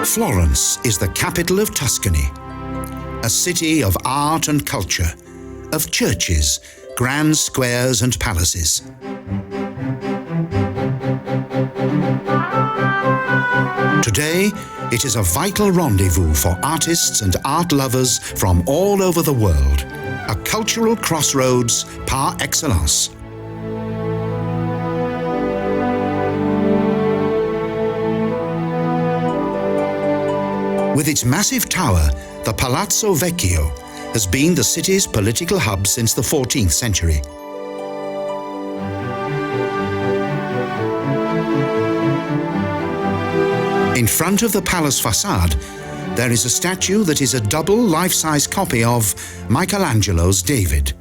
Florence is the capital of Tuscany, a city of art and culture, of churches, grand squares and palaces. Today, it is a vital rendezvous for artists and art lovers from all over the world, a cultural crossroads par excellence. With its massive tower, the Palazzo Vecchio has been the city's political hub since the 14th century. In front of the palace facade, there is a statue that is a double life-size copy of Michelangelo's David.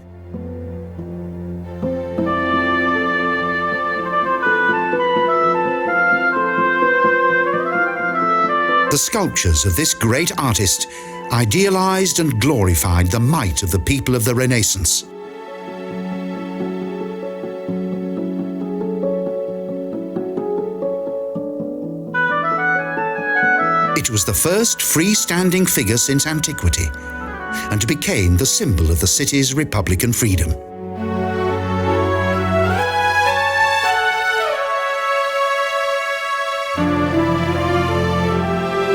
The sculptures of this great artist idealized and glorified the might of the people of the Renaissance. It was the first freestanding figure since antiquity and became the symbol of the city's republican freedom.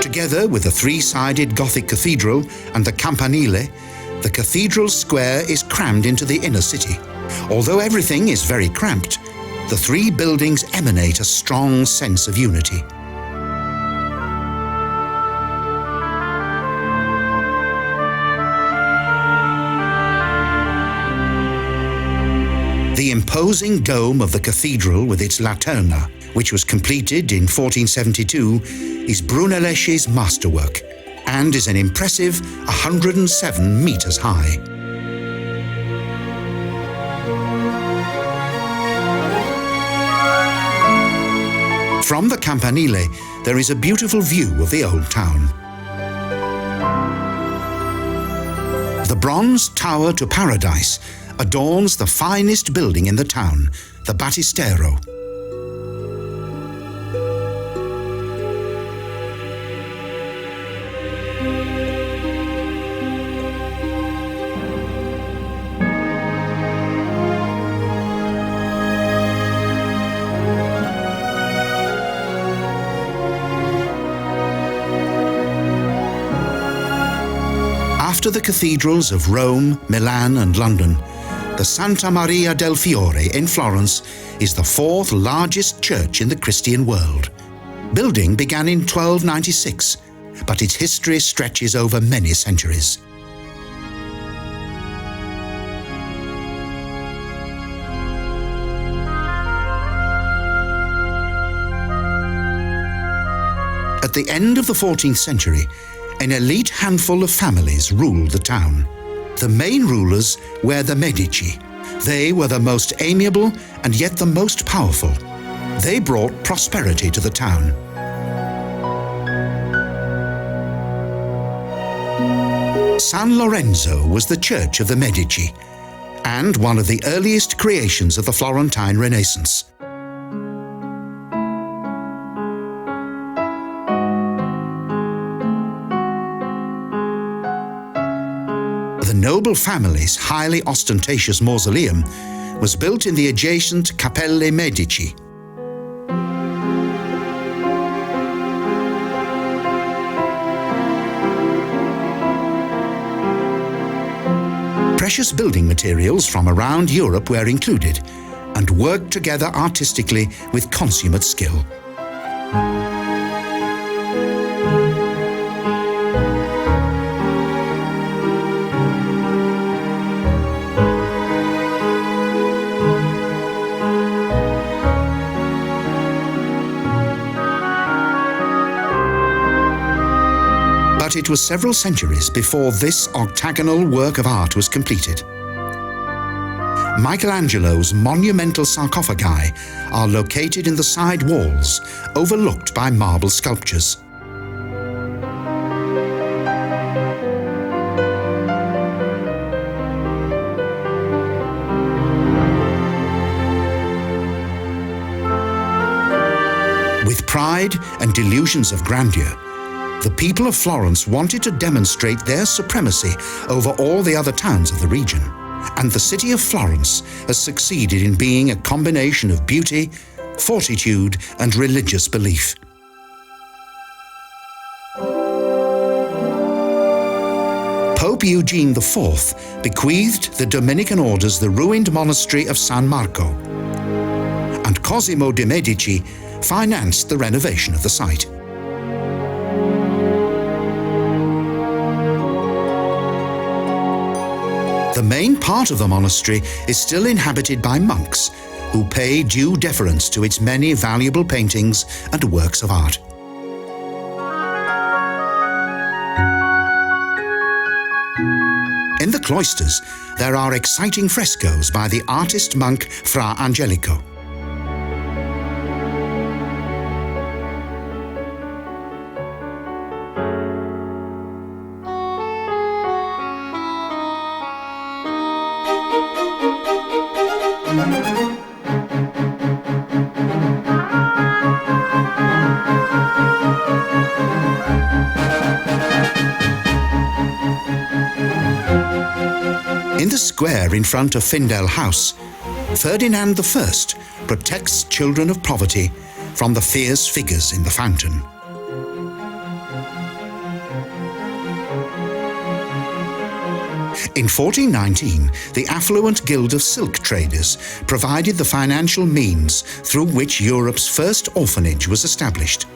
Together with the three-sided Gothic cathedral and the campanile, the Cathedral Square is crammed into the inner city. Although everything is very cramped, the three buildings emanate a strong sense of unity. The imposing dome of the cathedral with its laterna, which was completed in 1472, is Brunelleschi's masterwork and is an impressive 107 meters high. From the campanile, there is a beautiful view of the old town. The bronze tower to paradise adorns the finest building in the town, the Battistero. After the cathedrals of Rome, Milan and London, the Santa Maria del Fiore in Florence is the fourth largest church in the Christian world. Building began in 1296, but its history stretches over many centuries. At the end of the 14th century, an elite handful of families ruled the town. The main rulers were the Medici. They were the most amiable and yet the most powerful. They brought prosperity to the town. San Lorenzo was the church of the Medici and one of the earliest creations of the Florentine Renaissance. The noble family's highly ostentatious mausoleum was built in the adjacent Capelle Medicee. Precious building materials from around Europe were included and worked together artistically with consummate skill. But it was several centuries before this octagonal work of art was completed. Michelangelo's monumental sarcophagi are located in the side walls, overlooked by marble sculptures. With pride and delusions of grandeur, The people of Florence wanted to demonstrate their supremacy over all the other towns of the region, and the city of Florence has succeeded in being a combination of beauty, fortitude, and religious belief. Pope Eugene the Fourth bequeathed the Dominican orders the ruined monastery of San Marco, and Cosimo de' Medici financed the renovation of the site. The main part of the monastery is still inhabited by monks who pay due deference to its many valuable paintings and works of art. In the cloisters, there are exciting frescoes by the artist monk Fra Angelico. In the square in front of Findel House, Ferdinand I protects children of poverty from the fierce figures in the fountain. In 1419, the affluent Guild of Silk Traders provided the financial means through which Europe's first orphanage was established.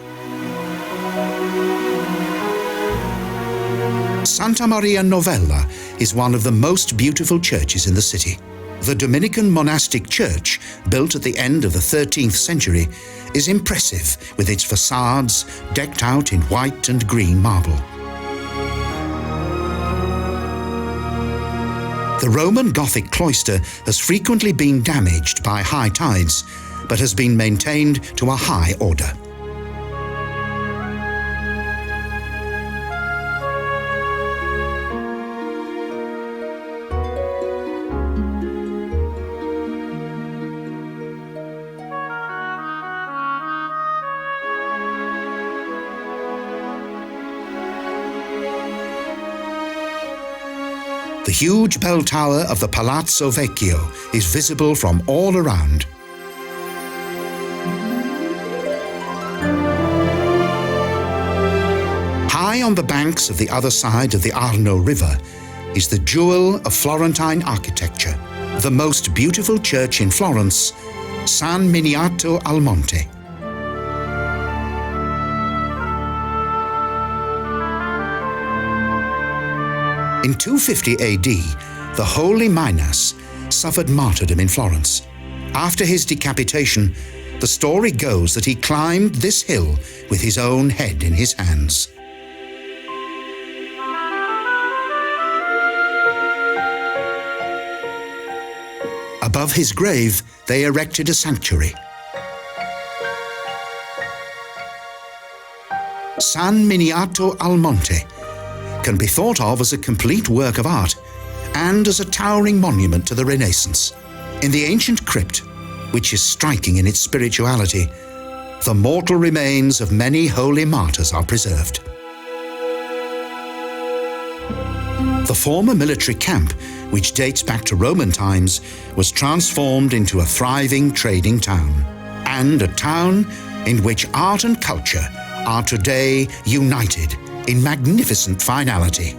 Santa Maria Novella is one of the most beautiful churches in the city. The Dominican Monastic church, built at the end of the 13th century, is impressive with its facades decked out in white and green marble. The Roman Gothic cloister has frequently been damaged by high tides, but has been maintained to a high order. The huge bell tower of the Palazzo Vecchio is visible from all around. High on the banks of the other side of the Arno River is the jewel of Florentine architecture, the most beautiful church in Florence, San Miniato Almonte. In 250 AD, the holy Minas suffered martyrdom in Florence. After his decapitation, the story goes that he climbed this hill with his own head in his hands. Above his grave, they erected a sanctuary. San Miniato Almonte can be thought of as a complete work of art and as a towering monument to the Renaissance. In the ancient crypt, which is striking in its spirituality, the mortal remains of many holy martyrs are preserved. The former military camp, which dates back to Roman times, was transformed into a thriving trading town, and a town in which art and culture are today united in magnificent finality.